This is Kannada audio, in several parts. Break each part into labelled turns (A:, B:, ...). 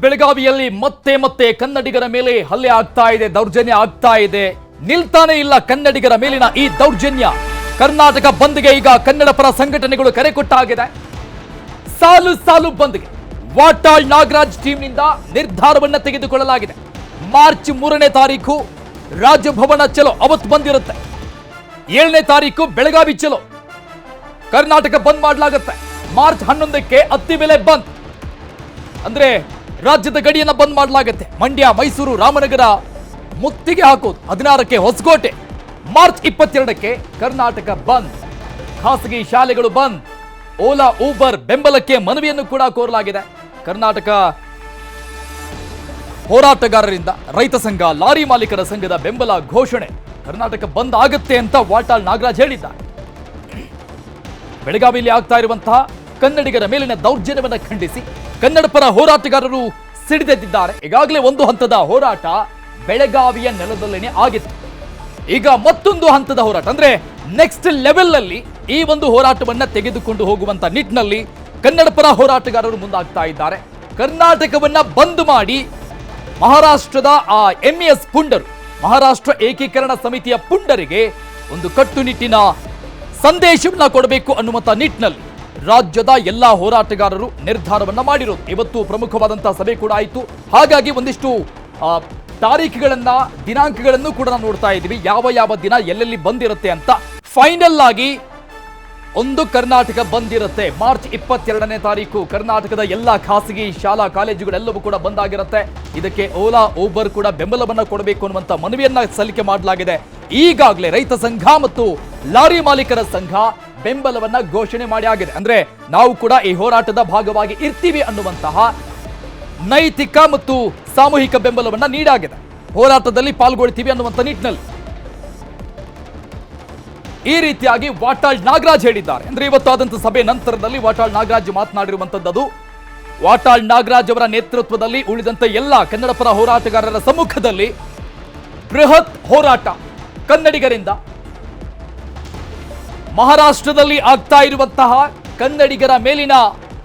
A: ಬೆಳಗಾವಿಯಲ್ಲಿ ಮತ್ತೆ ಮತ್ತೆ ಕನ್ನಡಿಗರ ಮೇಲೆ ಹಲ್ಲೆ ಆಗ್ತಾ ಇದೆ, ದೌರ್ಜನ್ಯ ಆಗ್ತಾ ಇದೆ. ನಿಲ್ತಾನೆ ಇಲ್ಲ ಕನ್ನಡಿಗರ ಮೇಲಿನ ಈ ದೌರ್ಜನ್ಯ. ಕರ್ನಾಟಕ ಬಂದ್ಗೆ ಈಗ ಕನ್ನಡ ಪರ ಸಂಘಟನೆಗಳು ಕರೆ ಕೊಟ್ಟಾಗಿದೆ. ಸಾಲು ಸಾಲು ಬಂದ್ಗೆ ವಾಟಾಳ್ ನಾಗರಾಜ್ ಟೀಮ್ನಿಂದ ನಿರ್ಧಾರವನ್ನ ತೆಗೆದುಕೊಳ್ಳಲಾಗಿದೆ. ಮಾರ್ಚ್ 3ನೇ ತಾರೀಕು ರಾಜಭವನ ಚಲೋ ಅವತ್ತು ಬಂದಿರುತ್ತೆ. 7ನೇ ತಾರೀಕು ಬೆಳಗಾವಿ ಚಲೋ, ಕರ್ನಾಟಕ ಬಂದ್ ಮಾಡಲಾಗುತ್ತೆ. ಮಾರ್ಚ್ 11ಕ್ಕೆ ಅತ್ತಿಬೆಲೆ ಬಂದ್, ಅಂದ್ರೆ ರಾಜ್ಯದ ಗಡಿಯನ್ನ ಬಂದ್ ಮಾಡಲಾಗುತ್ತೆ. ಮಂಡ್ಯ, ಮೈಸೂರು, ರಾಮನಗರ ಮುತ್ತಿಗೆ ಹಾಕೋದು. 16ಕ್ಕೆ ಹೊಸಕೋಟೆ. ಮಾರ್ಚ್ 22ಕ್ಕೆ ಕರ್ನಾಟಕ ಬಂದ್, ಖಾಸಗಿ ಶಾಲೆಗಳು ಬಂದ್, ಓಲಾ ಊಬರ್ ಬೆಂಬಲಕ್ಕೆ ಮನವಿಯನ್ನು ಕೂಡ ಕೋರಲಾಗಿದೆ. ಕರ್ನಾಟಕ ಹೋರಾಟಗಾರರಿಂದ ರೈತ ಸಂಘ, ಲಾರಿ ಮಾಲೀಕರ ಸಂಘದ ಬೆಂಬಲ ಘೋಷಣೆ. ಕರ್ನಾಟಕ ಬಂದ್ ಆಗುತ್ತೆ ಅಂತ ವಾಟಾಳ್ ನಾಗರಾಜ್ ಹೇಳಿದ್ದಾರೆ. ಬೆಳಗಾವಿಯಲ್ಲಿ ಆಗ್ತಾ ಇರುವಂತಹ ಕನ್ನಡಿಗರ ಮೇಲಿನ ದೌರ್ಜನ್ಯವನ್ನು ಖಂಡಿಸಿ ಕನ್ನಡ ಪರ ಹೋರಾಟಗಾರರು ಸಿಡಿದೆದ್ದಿದ್ದಾರೆ. ಈಗಾಗಲೇ ಒಂದು ಹಂತದ ಹೋರಾಟ ಬೆಳಗಾವಿಯ ನೆಲದಲ್ಲೇನೆ ಆಗಿತ್ತು. ಈಗ ಮತ್ತೊಂದು ಹಂತದ ಹೋರಾಟ, ಅಂದ್ರೆ ನೆಕ್ಸ್ಟ್ ಲೆವೆಲ್ ಅಲ್ಲಿ ಈ ಒಂದು ಹೋರಾಟವನ್ನ ತೆಗೆದುಕೊಂಡು ಹೋಗುವಂತ ನಿಟ್ಟಿನಲ್ಲಿ ಕನ್ನಡ ಪರ ಹೋರಾಟಗಾರರು ಮುಂದಾಗ್ತಾ ಇದ್ದಾರೆ. ಕರ್ನಾಟಕವನ್ನ ಬಂದ್ ಮಾಡಿ ಮಹಾರಾಷ್ಟ್ರದ MES ಪುಂಡರು, ಮಹಾರಾಷ್ಟ್ರ ಏಕೀಕರಣ ಸಮಿತಿಯ ಪುಂಡರಿಗೆ ಒಂದು ಕಟ್ಟುನಿಟ್ಟಿನ ಸಂದೇಶವನ್ನ ಕೊಡಬೇಕು ಅನ್ನುವಂಥ ನಿಟ್ಟಿನಲ್ಲಿ ರಾಜ್ಯದ ಎಲ್ಲಾ ಹೋರಾಟಗಾರರು ನಿರ್ಧಾರವನ್ನ ಮಾಡಿರೋದು. ಇವತ್ತು ಪ್ರಮುಖವಾದಂತಹ ಸಭೆ ಕೂಡ ಆಯಿತು. ಹಾಗಾಗಿ ಒಂದಿಷ್ಟು ತಾರೀಖುಗಳನ್ನ, ದಿನಾಂಕಗಳನ್ನು ಕೂಡ ನಾವು ನೋಡ್ತಾ ಇದ್ದೀವಿ. ಯಾವ ಯಾವ ದಿನ ಎಲ್ಲೆಲ್ಲಿ ಬಂದಿರುತ್ತೆ ಅಂತ. ಫೈನಲ್ ಆಗಿ ಒಂದು ಕರ್ನಾಟಕ ಬಂದಿರುತ್ತೆ. ಮಾರ್ಚ್ 22ನೇ ತಾರೀಕು ಕರ್ನಾಟಕದ ಎಲ್ಲಾ ಖಾಸಗಿ ಶಾಲಾ ಕಾಲೇಜುಗಳೆಲ್ಲವೂ ಕೂಡ ಬಂದಾಗಿರುತ್ತೆ. ಇದಕ್ಕೆ ಓಲಾ ಊಬರ್ ಕೂಡ ಬೆಂಬಲವನ್ನ ಕೊಡಬೇಕು ಅನ್ನುವಂತ ಮನವಿಯನ್ನ ಸಲ್ಲಿಕೆ ಮಾಡಲಾಗಿದೆ. ಈಗಾಗಲೇ ರೈತ ಸಂಘ ಮತ್ತು ಲಾರಿ ಮಾಲೀಕರ ಸಂಘ ಬೆಂಬಲವನ್ನ ಘೋಷಣೆ ಮಾಡಿ ಆಗಿದೆ. ಅಂದ್ರೆ ನಾವು ಕೂಡ ಈ ಹೋರಾಟದ ಭಾಗವಾಗಿ ಇರ್ತೀವಿ ಅನ್ನುವಂತಹ ನೈತಿಕ ಮತ್ತು ಸಾಮೂಹಿಕ ಬೆಂಬಲವನ್ನ ನೀಡಾಗಿದೆ. ಹೋರಾಟದಲ್ಲಿ ಪಾಲ್ಗೊಳ್ತೀವಿ ಅನ್ನುವಂಥ ನಿಟ್ಟಿನಲ್ಲಿ ಈ ರೀತಿಯಾಗಿ ವಾಟಾಳ್ ನಾಗರಾಜ್ ಹೇಳಿದ್ದಾರೆ. ಅಂದ್ರೆ ಇವತ್ತು ಆದಂತ ಸಭೆ ನಂತರದಲ್ಲಿ ವಾಟಾಳ್ ನಾಗರಾಜ್ ಮಾತನಾಡಿರುವಂತದ್ದು. ವಾಟಾಳ್ ನಾಗರಾಜ್ ಅವರ ನೇತೃತ್ವದಲ್ಲಿ ಉಳಿದಂತೆ ಎಲ್ಲ ಕನ್ನಡ ಪರ ಹೋರಾಟಗಾರರ ಸಮ್ಮುಖದಲ್ಲಿ ಬೃಹತ್ ಹೋರಾಟ ಕನ್ನಡಿಗರಿಂದ. ಮಹಾರಾಷ್ಟ್ರದಲ್ಲಿ ಆಗ್ತಾ ಇರುವಂತಹ ಕನ್ನಡಿಗರ ಮೇಲಿನ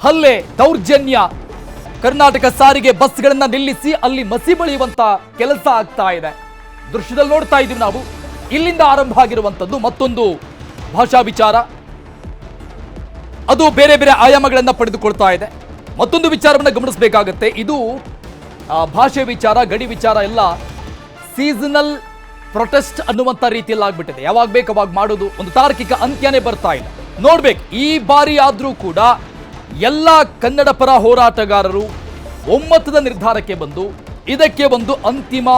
A: ಹಲ್ಲೆ, ದೌರ್ಜನ್ಯ, ಕರ್ನಾಟಕ ಸಾರಿಗೆ ಬಸ್ಗಳನ್ನ ನಿಲ್ಲಿಸಿ ಅಲ್ಲಿ ಮಸಿ ಬಳಿಯುವಂತ ಕೆಲಸ ಆಗ್ತಾ ಇದೆ. ದೃಶ್ಯದಲ್ಲಿ ನೋಡ್ತಾ ಇದ್ದೀವಿ ನಾವು. ಇಲ್ಲಿಂದ ಆರಂಭ ಆಗಿರುವಂತದ್ದು ಮತ್ತೊಂದು ಭಾಷಾ ವಿಚಾರ, ಅದು ಬೇರೆ ಬೇರೆ ಆಯಾಮಗಳನ್ನ ಪಡೆದುಕೊಳ್ತಾ ಇದೆ. ಮತ್ತೊಂದು ವಿಚಾರವನ್ನ ಗಮನಿಸಬೇಕಾಗತ್ತೆ. ಇದು ಭಾಷೆ ವಿಚಾರ, ಗಡಿ ವಿಚಾರ ಎಲ್ಲ ಸೀಸನಲ್ ಪ್ರೊಟೆಸ್ಟ್ ಅನ್ನುವಂತ ರೀತಿಯಲ್ಲಿ ಆಗ್ಬಿಟ್ಟಿದೆ. ಯಾವಾಗ ಬೇಕು ಅವಾಗ ಮಾಡೋದು, ಒಂದು ತಾರ್ಕಿಕ ಅಂತ್ಯನೇ ಬರ್ತಾ ಇದೆ. ನೋಡ್ಬೇಕು ಈ ಬಾರಿ ಆದ್ರೂ ಕೂಡ ಎಲ್ಲ ಕನ್ನಡ ಪರ ಹೋರಾಟಗಾರರು ಒಮ್ಮತದ ನಿರ್ಧಾರಕ್ಕೆ ಬಂದು ಇದಕ್ಕೆ ಒಂದು ಅಂತಿಮ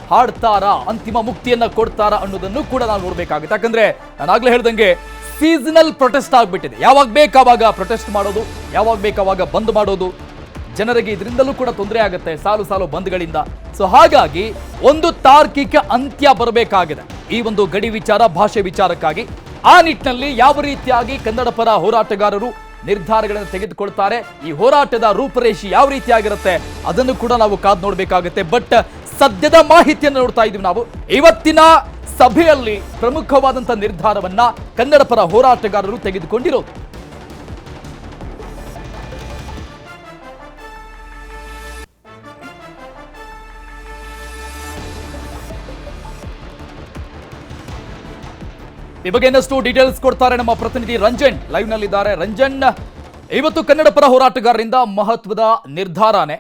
A: ಹಾಡ್ತಾರಾ, ಅಂತಿಮ ಮುಕ್ತಿಯನ್ನ ಕೊಡ್ತಾರಾ ಅನ್ನೋದನ್ನು ಕೂಡ ನಾವು ನೋಡ್ಬೇಕಾಗುತ್ತೆ. ಯಾಕಂದ್ರೆ ನಾನು ಆಗ್ಲೇ ಹೇಳ್ದಂಗೆ ಸೀಸನಲ್ ಪ್ರೊಟೆಸ್ಟ್ ಆಗ್ಬಿಟ್ಟಿದೆ. ಯಾವಾಗ ಬೇಕಾವಾಗ ಪ್ರೊಟೆಸ್ಟ್ ಮಾಡೋದು, ಯಾವಾಗ ಬೇಕಾವಾಗ ಬಂದ್ ಮಾಡೋದು. ಜನರಿಗೆ ಇದರಿಂದಲೂ ಕೂಡ ತೊಂದರೆ ಆಗುತ್ತೆ, ಸಾಲು ಸಾಲು ಬಂದ್ಗಳಿಂದ. ಸೊ ಹಾಗಾಗಿ ಒಂದು ತಾರ್ಕಿಕ ಅಂತ್ಯ ಬರಬೇಕಾಗಿದೆ ಈ ಒಂದು ಗಡಿ ವಿಚಾರ, ಭಾಷೆ ವಿಚಾರಕ್ಕಾಗಿ. ಆ ನಿಟ್ಟಿನಲ್ಲಿ ಯಾವ ರೀತಿಯಾಗಿ ಕನ್ನಡ ಪರ ಹೋರಾಟಗಾರರು ನಿರ್ಧಾರಗಳನ್ನು ತೆಗೆದುಕೊಳ್ತಾರೆ, ಈ ಹೋರಾಟದ ರೂಪರೇಷೆ ಯಾವ ರೀತಿಯಾಗಿರುತ್ತೆ ಅದನ್ನು ಕೂಡ ನಾವು ಕಾದು ನೋಡಬೇಕಾಗುತ್ತೆ. ಬಟ್ ಸದ್ಯದ ಮಾಹಿತಿಯನ್ನು ನೋಡ್ತಾ ಇದ್ದೀವಿ ನಾವು. ಇವತ್ತಿನ ಸಭೆಯಲ್ಲಿ ಪ್ರಮುಖವಾದಂತಹ ನಿರ್ಧಾರವನ್ನ ಕನ್ನಡ ಪರ ಹೋರಾಟಗಾರರು ತೆಗೆದುಕೊಂಡಿರೋದು. ಈ ಬಗ್ಗೆ ಇನ್ನಷ್ಟು ಡೀಟೇಲ್ಸ್ ಕೊಡ್ತಾರೆ ನಮ್ಮ ಪ್ರತಿನಿಧಿ ರಂಜನ್, ಲೈವ್ ನಲ್ಲಿದ್ದಾರೆ. ರಂಜನ್, ಇವತ್ತು ಕನ್ನಡ ಪರ ಹೋರಾಟಗಾರರಿಂದ ಮಹತ್ವದ ನಿರ್ಧಾರನೇ.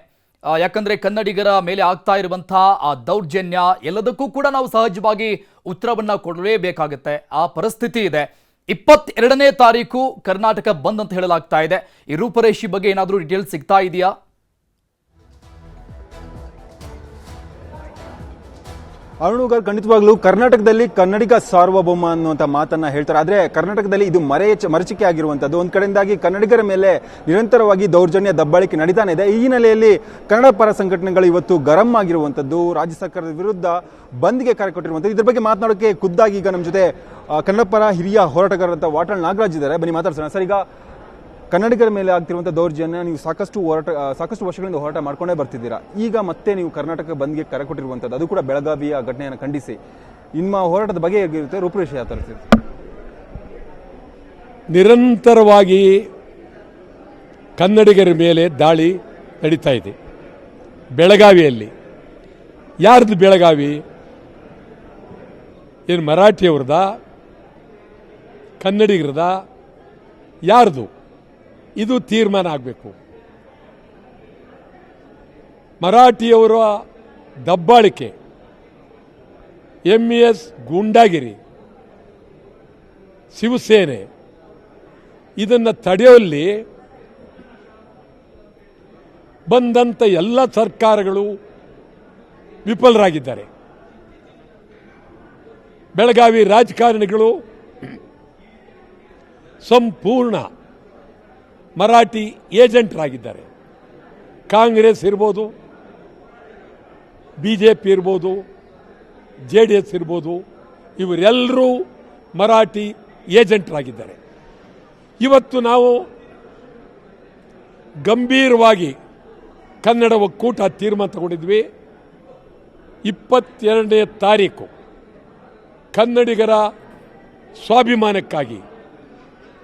A: ಯಾಕಂದ್ರೆ ಕನ್ನಡಿಗರ ಮೇಲೆ ಆಗ್ತಾ ಇರುವಂತಹ ಆ ದೌರ್ಜನ್ಯ ಎಲ್ಲದಕ್ಕೂ ಕೂಡ ನಾವು ಸಹಜವಾಗಿ ಉತ್ತರವನ್ನ ಕೊಡಲೇಬೇಕಾಗುತ್ತೆ. ಆ ಪರಿಸ್ಥಿತಿ ಇದೆ. 22ನೇ ತಾರೀಕು ಕರ್ನಾಟಕ ಬಂದ್ ಅಂತ ಹೇಳಲಾಗ್ತಾ ಇದೆ. ಈ ರೂಪರೇಷೆ ಬಗ್ಗೆ ಏನಾದರೂ ಡೀಟೇಲ್ಸ್ ಸಿಗ್ತಾ ಇದೆಯಾ?
B: ಅರುಣ್, ಖಂಡಿತವಾಗ್ಲೂ ಕರ್ನಾಟಕದಲ್ಲಿ ಕನ್ನಡಿಗ ಸಾರ್ವಭೌಮ ಅನ್ನುವಂಥ ಮಾತನ್ನ ಹೇಳ್ತಾರೆ. ಆದ್ರೆ ಕರ್ನಾಟಕದಲ್ಲಿ ಇದು ಮರೀಚಿಕೆ ಆಗಿರುವಂತದ್ದು. ಒಂದ್ ಕಡೆಯಿಂದಾಗಿ ಕನ್ನಡಿಗರ ಮೇಲೆ ನಿರಂತರವಾಗಿ ದೌರ್ಜನ್ಯ, ದಬ್ಬಾಳಿಕೆ ನಡೀತಾನೆ ಇದೆ. ಈ ಹಿನ್ನೆಲೆಯಲ್ಲಿ ಕನ್ನಡ ಪರ ಸಂಘಟನೆಗಳು ಇವತ್ತು ಗರಂ ಆಗಿರುವಂತದ್ದು, ರಾಜ್ಯ ಸರ್ಕಾರದ ವಿರುದ್ಧ ಬಂದ್ಗೆ ಕರೆ ಕೊಟ್ಟಿರುವಂತದ್ದು. ಇದ್ರ ಬಗ್ಗೆ ಮಾತನಾಡೋಕೆ ಖುದ್ದಾಗಿ ಈಗ ನಮ್ಮ ಜೊತೆ ಕನ್ನಡ ಪರ ಹಿರಿಯ ಹೋರಾಟಗಾರರಂತ ವಾಟಾಳ್ ನಾಗರಾಜ್ ಇದ್ದಾರೆ. ಬನ್ನಿ ಮಾತಾಡ್ಸೋಣ. ಸರ್, ಈಗ ಕನ್ನಡಿಗರ ಮೇಲೆ ಆಗ್ತಿರುವಂಥ ದೌರ್ಜನ್ಯ ನೀವು ಸಾಕಷ್ಟು ವರ್ಷಗಳಿಂದ ಹೋರಾಟ ಮಾಡ್ಕೊಂಡೇ ಬರ್ತಿದ್ದೀರಾ. ಈಗ ಮತ್ತೆ ನೀವು ಕರ್ನಾಟಕ ಬಂದ್ಗೆ ಕರೆ ಕೊಟ್ಟಿರುವಂಥದ್ದು, ಅದು ಕೂಡ ಬೆಳಗಾವಿಯ ಘಟನೆಯನ್ನು ಖಂಡಿಸಿ. ನಿಮ್ಮ ಹೋರಾಟದ ಬಗ್ಗೆ ಹೇಗಿರುತ್ತೆ, ರೂಪರೇಷೆ ಯಾವ ಥರ ಇರುತ್ತೆ?
C: ನಿರಂತರವಾಗಿ ಕನ್ನಡಿಗರ ಮೇಲೆ ದಾಳಿ ನಡೀತಾ ಇದೆ. ಬೆಳಗಾವಿಯಲ್ಲಿ. ಯಾರ್ದು ಬೆಳಗಾವಿ? ಏನು ಮರಾಠಿಯವ್ರದ, ಕನ್ನಡಿಗರದ, ಯಾರ್ದು? ಇದು ತೀರ್ಮಾನ ಆಗಬೇಕು. ಮರಾಠಿಯವರ ದಬ್ಬಾಳಿಕೆ, MES ಗೂಂಡಾಗಿರಿ, ಶಿವಸೇನೆ, ಇದನ್ನು ತಡೆಯುವಲ್ಲಿ ಬಂದಂಥ ಎಲ್ಲ ಸರ್ಕಾರಗಳು ವಿಫಲರಾಗಿದ್ದಾರೆ. ಬೆಳಗಾವಿ ರಾಜಕಾರಣಿಗಳು ಸಂಪೂರ್ಣ ಮರಾಠಿ ಏಜೆಂಟರಾಗಿದ್ದಾರೆ. ಕಾಂಗ್ರೆಸ್ ಇರ್ಬೋದು, BJP ಇರ್ಬೋದು, JDS ಇರ್ಬೋದು, ಇವರೆಲ್ಲರೂ ಮರಾಠಿ ಏಜೆಂಟರಾಗಿದ್ದಾರೆ. ಇವತ್ತು ನಾವು ಗಂಭೀರವಾಗಿ ಕನ್ನಡ ಒಕ್ಕೂಟ ತೀರ್ಮಾನ ತಗೊಂಡಿದ್ವಿ. 22ನೇ ತಾರೀಕು ಕನ್ನಡಿಗರ ಸ್ವಾಭಿಮಾನಕ್ಕಾಗಿ,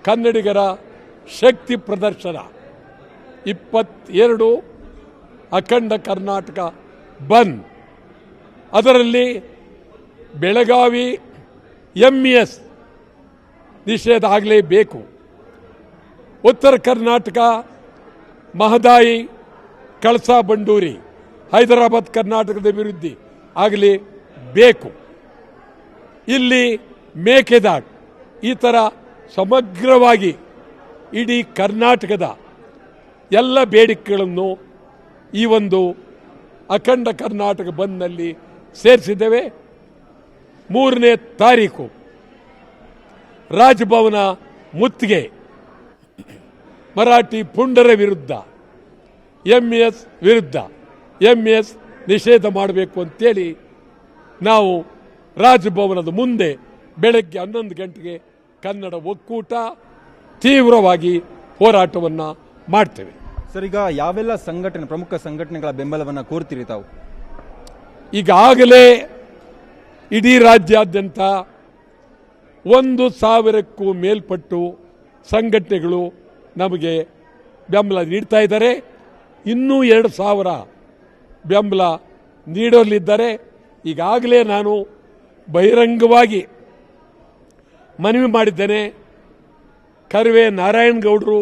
C: ಕನ್ನಡಿಗರ ಶಕ್ತಿ ಪ್ರದರ್ಶನ, 22 ಅಖಂಡ ಕರ್ನಾಟಕ ಬಂದ್. ಅದರಲ್ಲಿ ಬೆಳಗಾವಿ MES ನಿಷೇಧ ಆಗಲೇಬೇಕು. ಉತ್ತರ ಕರ್ನಾಟಕ ಮಹದಾಯಿ, ಕಳಸಾ ಬಂಡೂರಿ, ಹೈದರಾಬಾದ್ ಕರ್ನಾಟಕದ ಅಭಿವೃದ್ಧಿ ಆಗಲೇಬೇಕು. ಇಲ್ಲಿ ಮೇಕೆದಾಟು, ಈ ಥರ ಸಮಗ್ರವಾಗಿ ಇಡೀ ಕರ್ನಾಟಕದ ಎಲ್ಲ ಬೇಡಿಕೆಗಳನ್ನು ಈ ಒಂದು ಅಖಂಡ ಕರ್ನಾಟಕ ಬಂದ್ನಲ್ಲಿ ಸೇರಿಸಿದ್ದೇವೆ. 3ನೇ ತಾರೀಕು ರಾಜಭವನ ಮುತ್ತಿಗೆ ಮರಾಠಿ ಪುಂಡರ ವಿರುದ್ಧ, MES ವಿರುದ್ಧ, MES ನಿಷೇಧ ಮಾಡಬೇಕು ಅಂತೇಳಿ ನಾವು ರಾಜಭವನದ ಮುಂದೆ ಬೆಳಗ್ಗೆ 11 ಗಂಟೆಗೆ ಕನ್ನಡ ಒಕ್ಕೂಟ ತೀವ್ರವಾಗಿ ಹೋರಾಟವನ್ನು ಮಾಡ್ತೇವೆ.
B: ಸರ್, ಈಗ ಯಾವೆಲ್ಲ ಸಂಘಟನೆ, ಪ್ರಮುಖ ಸಂಘಟನೆಗಳ ಬೆಂಬಲವನ್ನು ಕೋರ್ತೀರಿ ತಾವು?
C: ಈಗಾಗಲೇ ಇಡೀ ರಾಜ್ಯಾದ್ಯಂತ 1,000ಕ್ಕೂ ಮೇಲ್ಪಟ್ಟು ಸಂಘಟನೆಗಳು ನಮಗೆ ಬೆಂಬಲ ನೀಡ್ತಾ ಇದ್ದಾರೆ. ಇನ್ನೂ 2,000 ಬೆಂಬಲ ನೀಡಲಿದ್ದಾರೆ. ಈಗಾಗಲೇ ನಾನು ಬಹಿರಂಗವಾಗಿ ಮನವಿ ಮಾಡಿದ್ದೇನೆ. ಕರ್ವೆ ನಾರಾಯಣಗೌಡರು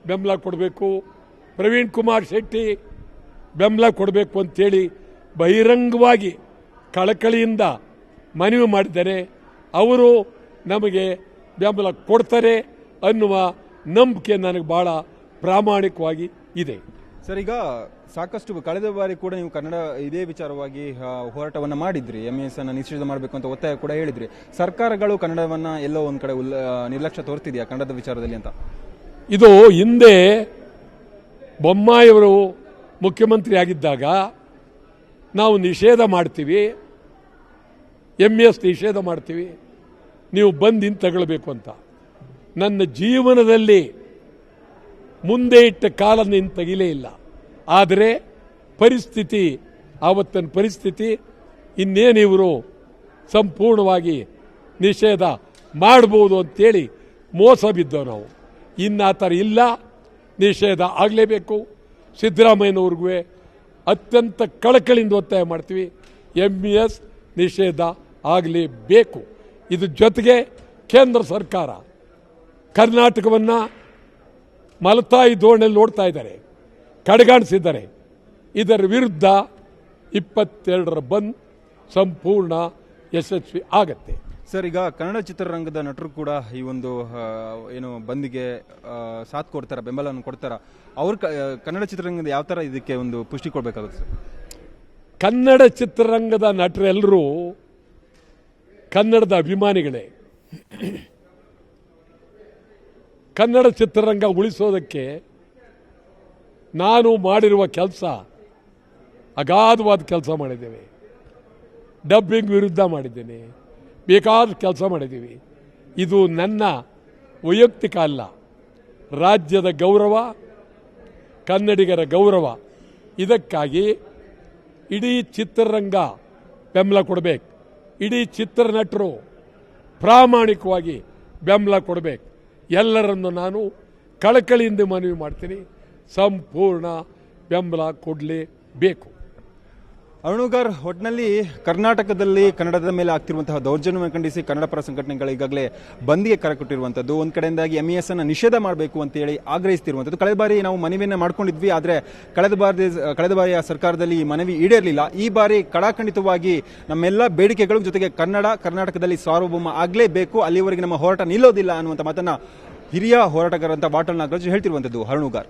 C: ಬೆಂಬಲ ಕೊಡಬೇಕು, ಪ್ರವೀಣ್ ಕುಮಾರ್ ಶೆಟ್ಟಿ ಬೆಂಬಲ ಕೊಡಬೇಕು ಅಂತೇಳಿ ಬಹಿರಂಗವಾಗಿ ಕಳಕಳಿಯಿಂದ ಮನವಿ ಮಾಡಿದ್ದೇನೆ. ಅವರು ನಮಗೆ ಬೆಂಬಲ ಕೊಡ್ತಾರೆ ಅನ್ನುವ ನಂಬಿಕೆ ನನಗೆ ಬಹಳ ಪ್ರಾಮಾಣಿಕವಾಗಿ ಇದೆ.
B: ಸರ್, ಈಗ ಸಾಕಷ್ಟು ಕಳೆದ ಬಾರಿ ಕೂಡ ನೀವು ಕನ್ನಡ ಇದೇ ವಿಚಾರವಾಗಿ ಹೋರಾಟವನ್ನು ಮಾಡಿದ್ರಿ. MES ಅನ್ನು ನಿಷೇಧ ಮಾಡಬೇಕು ಅಂತ ಒತ್ತಾಯ ಕೂಡ ಹೇಳಿದ್ರಿ. ಸರ್ಕಾರಗಳು ಕನ್ನಡವನ್ನು ಎಲ್ಲೋ ಒಂದು ಕಡೆ ನಿರ್ಲಕ್ಷ್ಯ ತೋರ್ತಿದೆಯಾ ಕನ್ನಡದ ವಿಚಾರದಲ್ಲಿ ಅಂತ?
C: ಇದು ಹಿಂದೆ ಬೊಮ್ಮಾಯಿಯವರು ಮುಖ್ಯಮಂತ್ರಿ ಆಗಿದ್ದಾಗ ನಾವು ನಿಷೇಧ ಮಾಡ್ತೀವಿ, MES ನಿಷೇಧ ಮಾಡ್ತೀವಿ, ನೀವು ಬಂದು ತಗೊಳ್ಬೇಕು ಅಂತ. ನನ್ನ ಜೀವನದಲ್ಲಿ ಮುಂದೆ ಇಟ್ಟ ಕಾಲನ್ನು ಇನ್ನು ತೆಗಿಲೇ ಇಲ್ಲ. ಆದರೆ ಪರಿಸ್ಥಿತಿ, ಆವತ್ತಿನ ಪರಿಸ್ಥಿತಿ, ಇನ್ನೇನು ಇವರು ಸಂಪೂರ್ಣವಾಗಿ ನಿಷೇಧ ಮಾಡ್ಬೋದು ಅಂತೇಳಿ ಮೋಸ ಬಿದ್ದವು ನಾವು. ಇನ್ನು ಆ ಥರ ಇಲ್ಲ, ನಿಷೇಧ ಆಗಲೇಬೇಕು. ಸಿದ್ದರಾಮಯ್ಯನವ್ರಿಗೂ ಅತ್ಯಂತ ಕಳಕಳಿಯಿಂದ ಒತ್ತಾಯ ಮಾಡ್ತೀವಿ, MES ನಿಷೇಧ ಆಗಲೇಬೇಕು. ಇದ್ರ ಜೊತೆಗೆ ಕೇಂದ್ರ ಸರ್ಕಾರ ಕರ್ನಾಟಕವನ್ನು ಮಲತಾಯಿ ಧೋರಣೆಯಲ್ಲಿ ನೋಡ್ತಾ ಇದ್ದಾರೆ, ಕಡೆಗಾಣಿಸಿದ್ದಾರೆ. ಇದರ ವಿರುದ್ಧ 22ರ ಬಂದ್ ಸಂಪೂರ್ಣ ಯಶಸ್ವಿ ಆಗತ್ತೆ.
B: ಸರ್, ಈಗ ಕನ್ನಡ ಚಿತ್ರರಂಗದ ನಟರು ಕೂಡ ಈ ಒಂದು ಏನು ಬಂದಿಗೆ ಸಾಥ್ ಕೊಡ್ತಾರ, ಬೆಂಬಲವನ್ನು ಕೊಡ್ತಾರ. ಅವ್ರ ಕನ್ನಡ ಚಿತ್ರರಂಗದ ಯಾವ ಥರ ಇದಕ್ಕೆ ಒಂದು ಪುಷ್ಟಿ ಕೊಡಬೇಕಾಗುತ್ತೆ ಸರ್?
C: ಕನ್ನಡ ಚಿತ್ರರಂಗದ ನಟರೆಲ್ಲರೂ ಕನ್ನಡದ ಅಭಿಮಾನಿಗಳೇ. ಕನ್ನಡ ಚಿತ್ರರಂಗ ಉಳಿಸೋದಕ್ಕೆ ನಾನು ಮಾಡಿರುವ ಕೆಲಸ ಅಗಾಧವಾದ ಕೆಲಸ ಮಾಡಿದ್ದೇವೆ. ಡಬ್ಬಿಂಗ್ ವಿರುದ್ಧ ಮಾಡಿದ್ದೇನೆ, ಬೇಕಾದ ಕೆಲಸ ಮಾಡಿದ್ದೀವಿ. ಇದು ನನ್ನ ವೈಯಕ್ತಿಕ ಅಲ್ಲ, ರಾಜ್ಯದ ಗೌರವ, ಕನ್ನಡಿಗರ ಗೌರವ. ಇದಕ್ಕಾಗಿ ಇಡೀ ಚಿತ್ರರಂಗ ಬೆಂಬಲ ಕೊಡಬೇಕು. ಇಡೀ ಚಿತ್ರನಟರು ಪ್ರಾಮಾಣಿಕವಾಗಿ ಬೆಂಬಲ ಕೊಡಬೇಕು. ಎಲ್ಲರನ್ನು ನಾನು ಕಳಕಳಿಯಿಂದ ಮನವಿ ಮಾಡ್ತೀನಿ, ಸಂಪೂರ್ಣ ಬೆಂಬಲ ಕೊಡಲೇಬೇಕು. ಬೇಕು.
B: ಅರುಣುಗಾರ್, ಒಟ್ಟಿನಲ್ಲಿ ಕರ್ನಾಟಕದಲ್ಲಿ ಕನ್ನಡದ ಮೇಲೆ ಆಗ್ತಿರುವಂತಹ ದೌರ್ಜನ್ಯವನ್ನು ಖಂಡಿಸಿ ಕನ್ನಡ ಪರ ಸಂಘಟನೆಗಳು ಈಗಾಗಲೇ ಬಂದ್ಗೆ ಕರೆ ಕೊಟ್ಟಿರುವಂಥದ್ದು. ಒಂದು ಕಡೆಯಿಂದಾಗಿ MES ಅನ್ನು ನಿಷೇಧ ಮಾಡಬೇಕು ಅಂತೇಳಿ ಆಗ್ರಹಿಸ್ತಿರುವಂಥದ್ದು. ಕಳೆದ ಬಾರಿ ನಾವು ಮನವಿಯನ್ನು ಮಾಡ್ಕೊಂಡಿದ್ವಿ, ಆದರೆ ಕಳೆದ ಬಾರಿಯ ಸರ್ಕಾರದಲ್ಲಿ ಈ ಮನವಿ ಈಡೇರಲಿಲ್ಲ. ಈ ಬಾರಿ ಕಡಾಖಂಡಿತವಾಗಿ ನಮ್ಮೆಲ್ಲ ಬೇಡಿಕೆಗಳು ಜೊತೆಗೆ ಕರ್ನಾಟಕದಲ್ಲಿ ಸಾರ್ವಭೌಮ ಆಗಲೇಬೇಕು, ಅಲ್ಲಿವರೆಗೆ ನಮ್ಮ ಹೋರಾಟ ನಿಲ್ಲೋದಿಲ್ಲ ಅನ್ನುವಂಥ ಮಾತನ್ನ ಹಿರಿಯ ಹೋರಾಟಗಾರಂತ ವಾಟಾಳ್ ನಾಗರಾಜ್ ಹೇಳ್ತಿರುವಂಥದ್ದು. ಅರುಣುಗಾರ್.